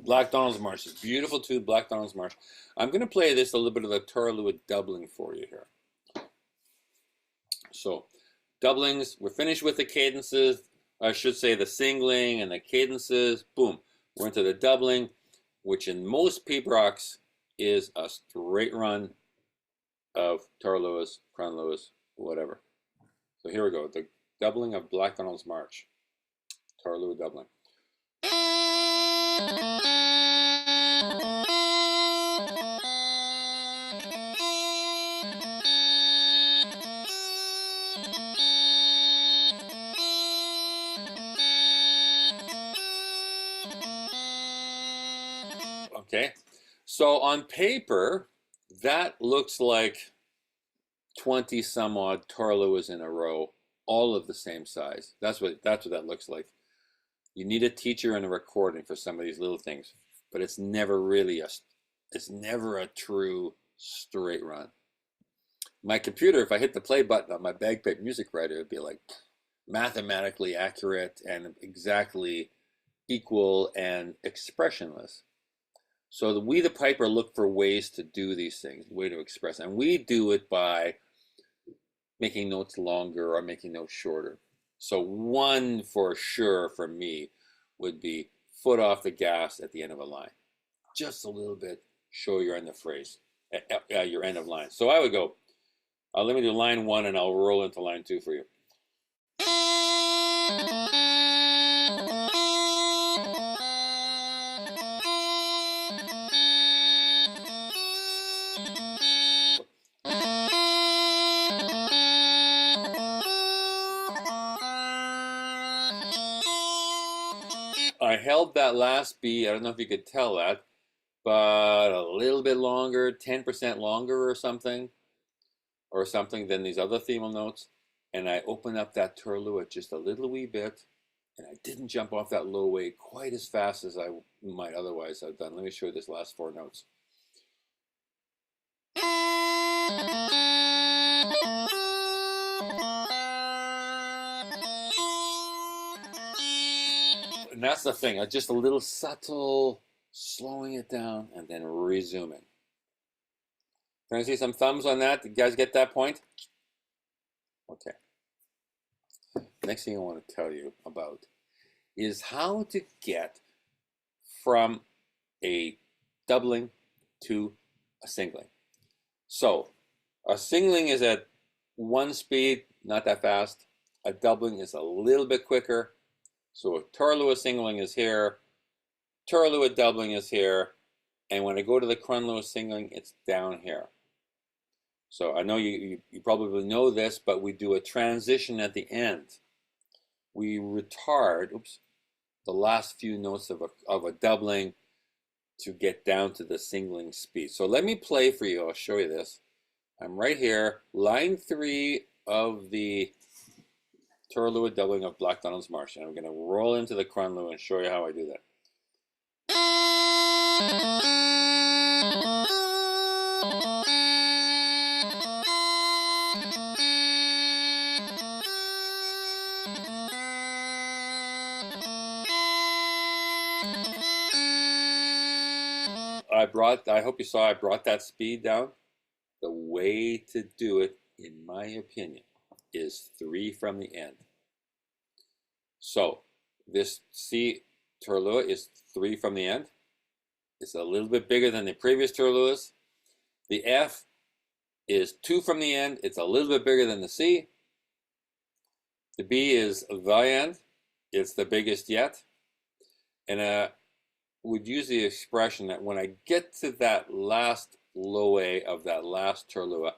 Black Donald's March, this beautiful tune, Black Donald's March. I'm going to play this a little bit of the Torluath doubling for you here. So, doublings, we're finished with the cadences, I should say the singling and the cadences. Boom, we're into the doubling, which in most Piobaireachds is a straight run of Torluath, crunluath, whatever. So here we go, the doubling of Black Donald's March, Torluath doubling. Okay, so on paper, that looks like 20 some odd Torluaths in a row, all of the same size. That's what that looks like. You need a teacher and a recording for some of these little things, but it's never really it's never a true straight run. My computer, if I hit the play button on my bagpipe music writer, it'd be like mathematically accurate and exactly equal and expressionless. So we, the piper, look for ways to do these things, way to express, and we do it by making notes longer or making notes shorter. So one for sure for me would be foot off the gas at the end of a line. Just a little bit, show your end of phrase, your end of line. So I would go, let me do line 1 and I'll roll into line 2 for you. I held that last beat, I don't know if you could tell that, but a little bit longer, 10% longer or something than these other themal notes. And I opened up that turluath just a little wee bit, and I didn't jump off that low way quite as fast as I might otherwise have done. Let me show you this last 4 notes. And that's the thing, just a little subtle slowing it down and then resuming. Can I see some thumbs on that? You guys get that point? Okay. Next thing I want to tell you about is how to get from a doubling to a singling. So a singling is at 1 speed, not that fast. A doubling is a little bit quicker. So a turluath singling is here, turluath doubling is here, and when I go to the crunluath singling, it's down here. So I know you probably know this, but we do a transition at the end. We retard, the last few notes of a doubling to get down to the singling speed. So let me play for you. I'll show you this. I'm right here, line 3 of the turluath doubling of Black Donald's March, and I'm going to roll into the crunluath and show you how I do that. I hope you saw I brought that speed down. The way to do it, in my opinion, is 3 from the end. So this C turluath is 3 from the end. It's a little bit bigger than the previous turluaths. The F is 2 from the end. It's a little bit bigger than the C. The B is the end. It's the biggest yet. And I would use the expression that when I get to that last low A of that last turluath,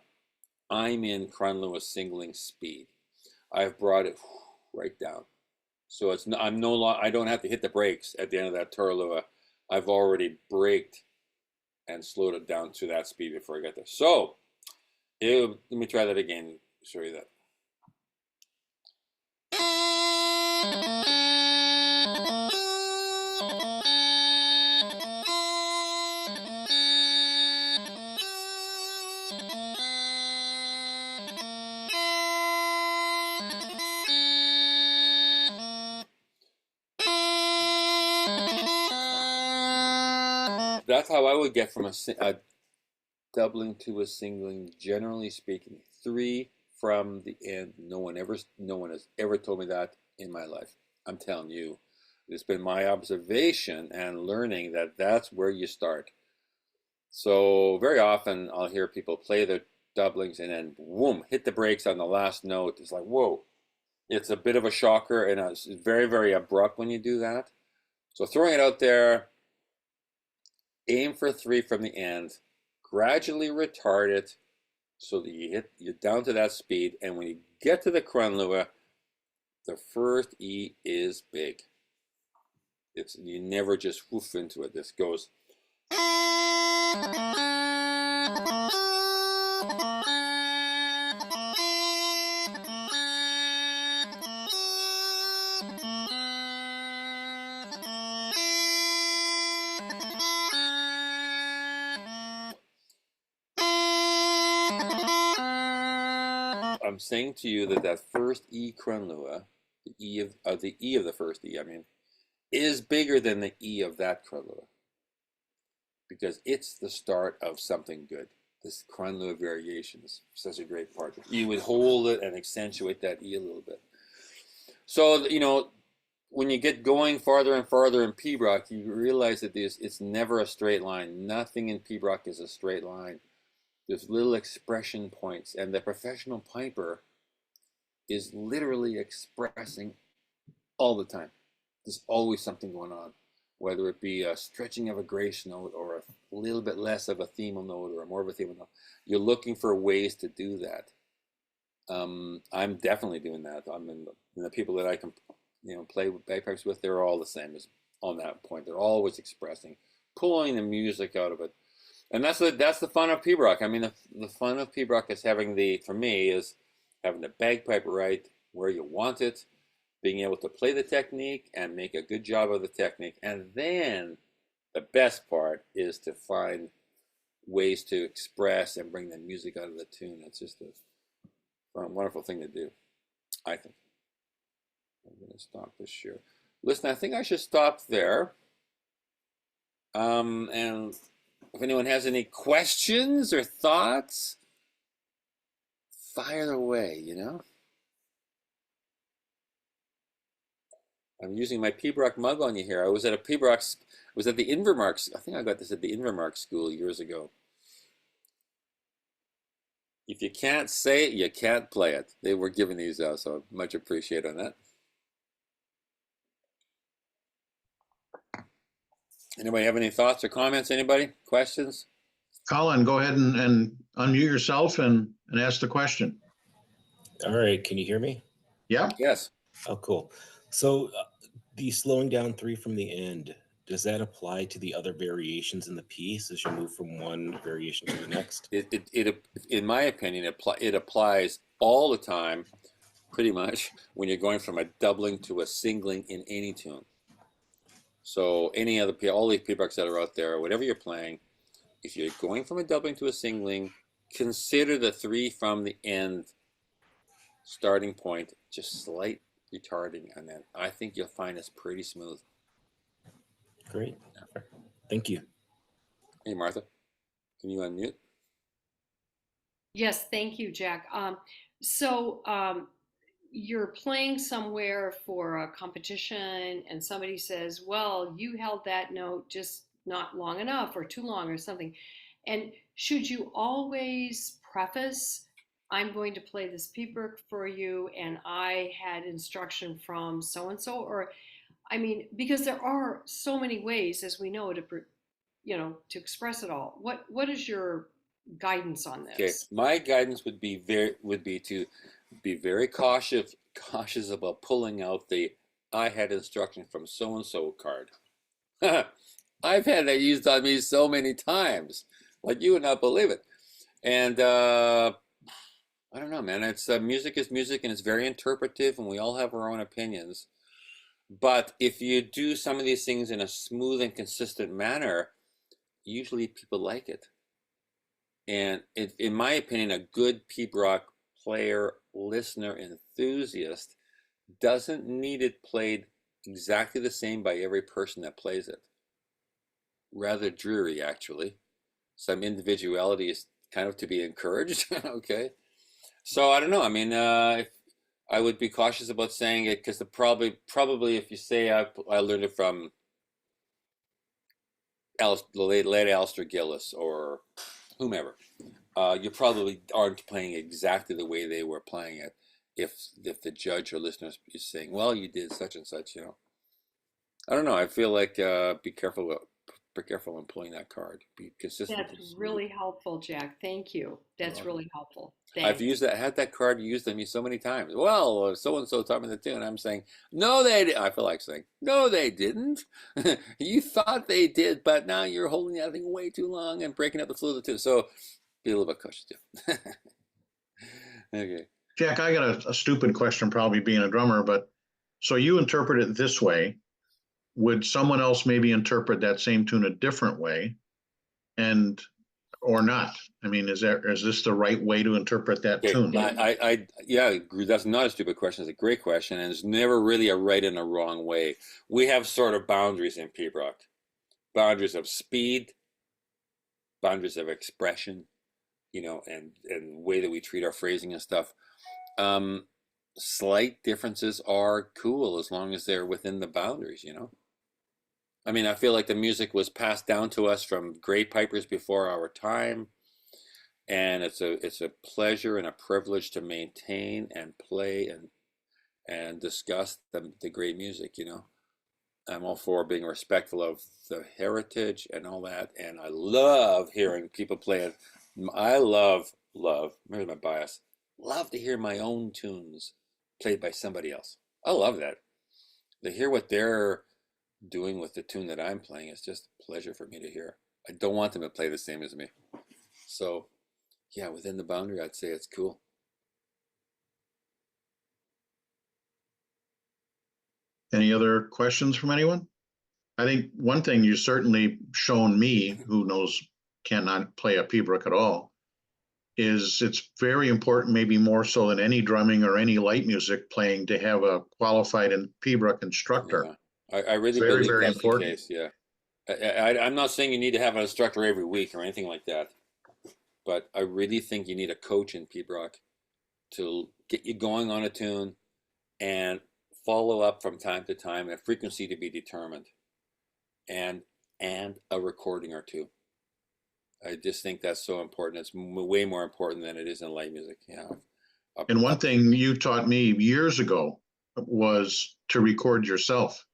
I'm in crunluath singling speed. I've brought it right down. So it's I don't have to hit the brakes at the end of that turluath. I've already braked and slowed it down to that speed before I get there. So let me try that again, show you that. That's how I would get from a doubling to a singling, generally speaking. 3 from the end. No one has ever told me that in my life. I'm telling you, it's been my observation and learning that that's where you start. So very often I'll hear people play their doublings and then boom, hit the brakes on the last note. It's like, whoa. It's a bit of a shocker, and it's very, very abrupt when you do that. So throwing it out there, aim for 3 from the end, gradually retard it so that you're down to that speed, and when you get to the crunluath, the first E is big. You never just woof into it. This goes. I'm saying to you that first E crunluath, the E of the first E, I mean, is bigger than the E of that crunluath. because it's the start of something good. This crunluath variation is such a great part. You would hold it and accentuate that E a little bit. So, you know, when you get going farther and farther in pibroch, you realize that it's never a straight line. Nothing in pibroch is a straight line. There's little expression points, and the professional piper is literally expressing all the time. There's always something going on, whether it be a stretching of a grace note or a little bit less of a themal note or more of a themal note. You're looking for ways to do that. I'm definitely doing that. I mean, the people that I can, you know, play with bagpipes with, they're all the same as on that point. They're always expressing, pulling the music out of it, and that's the fun of pibroch. I mean, the fun of pibroch is for me is having the bagpipe right where you want it, being able to play the technique and make a good job of the technique, and then the best part is to find ways to express and bring the music out of the tune. It's just a wonderful thing to do, I think. I'm going to stop this share. Listen, I think I should stop there. And if anyone has any questions or thoughts, fire away, you know? I'm using my pibroch mug on you here. I was at the Invermark. I think I got this at the Invermark school years ago. If you can't say it, you can't play it. They were giving these out, so much appreciate on that. Anybody have any thoughts or comments? Anybody? Questions? Colin, go ahead and unmute yourself and ask the question. All right, can you hear me? Yeah. Yes. Oh, cool. So the slowing down 3 from the end, does that apply to the other variations in the piece as you move from one variation to the next? It in my opinion, it applies all the time, pretty much, when you're going from a doubling to a singling in any tune. So all these pibrochs that are out there, whatever you're playing, if you're going from a doubling to a singling, consider the 3 from the end starting point just slight retarding, and then I think you'll find it's pretty smooth. Great. Thank you. Hey, Martha, can you unmute? Yes, thank you, Jack. You're playing somewhere for a competition and somebody says, well, you held that note just not long enough or too long or something. And should you always preface, I'm going to play this pibroch for you and I had instruction from so-and-so? Or, I mean, because there are so many ways, as we know, to express it all. What is your guidance on this? Okay, my guidance would be to be very cautious about pulling out the I had instruction from so and so card. I've had that used on me so many times, like you would not believe it. And I don't know, man. It's music is music, and it's very interpretive, and we all have our own opinions. But if you do some of these things in a smooth and consistent manner, usually people like it. And in my opinion, a good pibroch player, listener, enthusiast doesn't need it played exactly the same by every person that plays it. Rather dreary, actually. Some individuality is kind of to be encouraged. Okay, so I don't know. I mean, if I would be cautious about saying it, because probably if you say I learned it from the late Alistair Gillis or whomever, you probably aren't playing exactly the way they were playing it. If the judge or listener is saying, well, you did such and such, you know. I don't know. I feel like be careful when pulling that card. Be consistent. That's really helpful, Jack. Thank you. That's really helpful. I've had that card used on me so many times. Well, so and so taught me the tune. I'm saying, no, they didn't. I feel like saying, no, they didn't. You thought they did, but now you're holding that thing way too long and breaking up the flow of the tune. So be a little bit cautious too. Okay. Jack, I got a stupid question, probably being a drummer, but so you interpret it this way. Would someone else maybe interpret that same tune a different way, or not? I mean, is this the right way to interpret that tune? Yeah, I agree. That's not a stupid question. It's a great question, and there's never really a right and a wrong way. We have sort of boundaries in pibroch, boundaries of speed, boundaries of expression, and way that we treat our phrasing and stuff. Slight differences are cool as long as they're within the boundaries, I mean, I feel like the music was passed down to us from great pipers before our time, and it's a pleasure and a privilege to maintain and play and discuss the great music. I'm all for being respectful of the heritage and all that, and I love hearing people play it. I love, here's my bias, love to hear my own tunes played by somebody else. I love that. To hear what they're doing with the tune that I'm playing is just a pleasure for me to hear. I don't want them to play the same as me. So, yeah, within the boundary, I'd say it's cool. Any other questions from anyone? I think one thing you certainly shown me, who cannot play a pibroch at all, is it's very important, maybe more so than any drumming or any light music playing, to have a qualified pibroch instructor. Yeah. I really Very, believe very that's important. the case. Yeah, I'm not saying you need to have an instructor every week or anything like that, but I really think you need a coach in pibroch to get you going on a tune and follow up from time to time, a frequency to be determined, and a recording or two. I just think that's so important. It's way more important than it is in light music. Yeah. And one thing you taught me years ago was to record yourself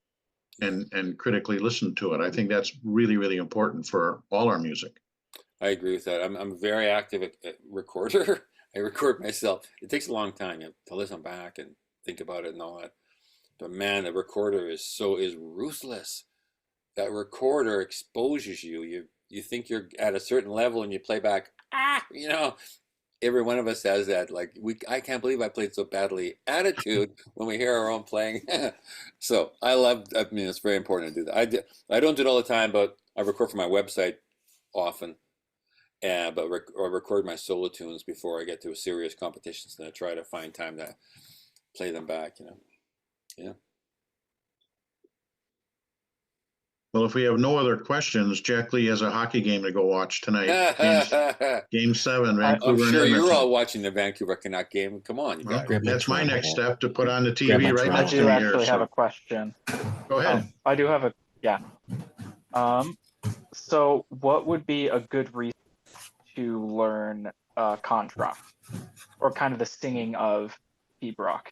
and critically listen to it. I think that's really, really important for all our music. I agree with that. I'm very active at recorder. I record myself. It takes a long time to listen back and think about it and all that. But man, the recorder is ruthless. That recorder exposes you. You think you're at a certain level and you play back, every one of us has that, like, I can't believe I played so badly attitude when we hear our own playing. So I mean, it's very important to do that. I don't do it all the time, but I record for my website often. But I record my solo tunes before I get to serious competitions, and I try to find time to play them back, Yeah. Well, if we have no other questions, Jack Lee has a hockey game to go watch tonight. Game 7, Vancouver. I'm sure you're Edmonton. all watching the Vancouver Canuck game. Come on, you Well, guys. that's my next step, to put on the Grab TV my right Toronto. I next to do me actually here. have So a question. go ahead. I do have so what would be a good reason to learn contra, or kind of the singing of pibroch?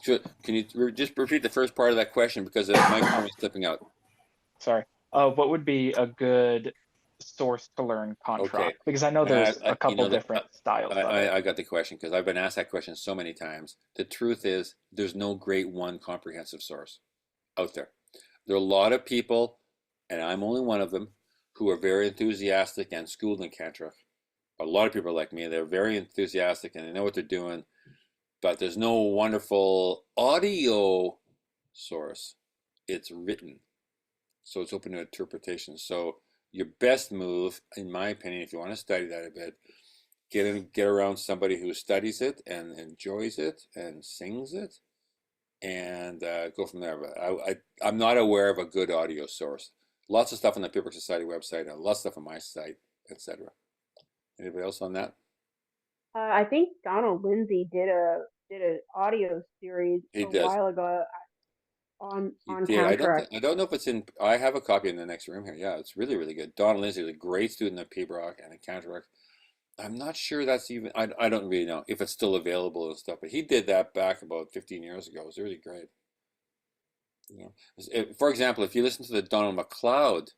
Can you just repeat the first part of that question, because the microphone was slipping out? Sorry. What would be a good source to learn contra? Okay. Because I know there's a couple the- different styles of it. I got the question because I've been asked that question so many times. The truth is, there's no great one comprehensive source out there. There are a lot of people, and I'm only one of them, who are very enthusiastic and schooled in cantref. A lot of people are like me. They're very enthusiastic and they know what they're doing, but there's no wonderful audio source. It's written, so it's open to interpretation. So your best move, in my opinion, if you want to study that a bit, get around somebody who studies it and enjoys it and sings it, and go from there. But I'm not aware of a good audio source. Lots of stuff on the Pibroch Society website, and lots of stuff on my site, etc. Anybody else on that? I think Donald Lindsay did an audio series while ago on Cantrek. I don't know if it's in. I have a copy in the next room here. Yeah, it's really, really good. Donald Lindsay is a great student of Pibroch and a Cantrek. I'm not sure that's even. I don't really know if it's still available and stuff. But he did that back about 15 years ago. It was really great. For example, if you listen to the Donald MacLeod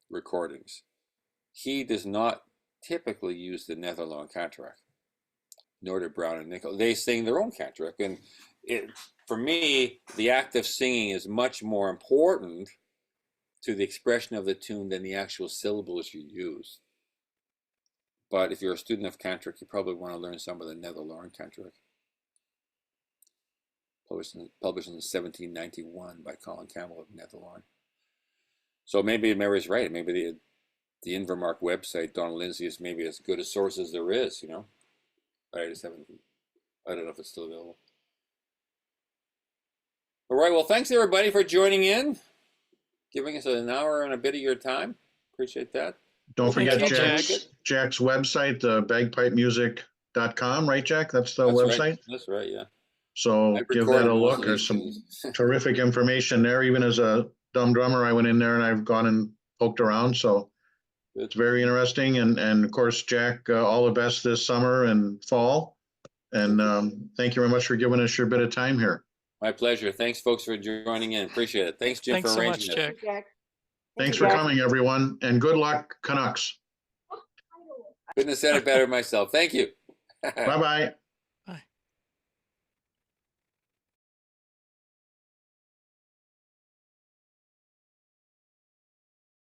recordings, he does not typically use the Netherlands Cantrek, nor do Brown and Nickel. They sing their own Cantrek, and for me, the act of singing is much more important to the expression of the tune than the actual syllables you use. But if you're a student of Cantrek, you probably want to learn some of the Netherlands Cantrek. Published in 1791 by Colin Campbell of Netherlands. So maybe Mary's right. Maybe the Invermark website, Donald Lindsay, is maybe as good a source as there is, I don't know if it's still available. All right, well, thanks everybody for joining in, giving us an hour and a bit of your time. Appreciate that. Don't Thank forget you, Jack. Jack's website, bagpipemusic.com, right, Jack? That's the That's website. right. That's right. Yeah. So I give record that a most look. of There's these some things. terrific information there. Even as a dumb drummer, I went in there and I've gone and poked around. So Good. it's very interesting. And of course, Jack, all the best this summer and fall. And thank you very much for giving us your bit of time here. My pleasure. Thanks, folks, for joining in. Appreciate it. Thanks, Jim, Thanks for so arranging much, this. Jack. Jack. Thanks you, for Jack. coming, everyone. And good luck, Canucks. Couldn't have said it better myself. Thank you. Bye-bye.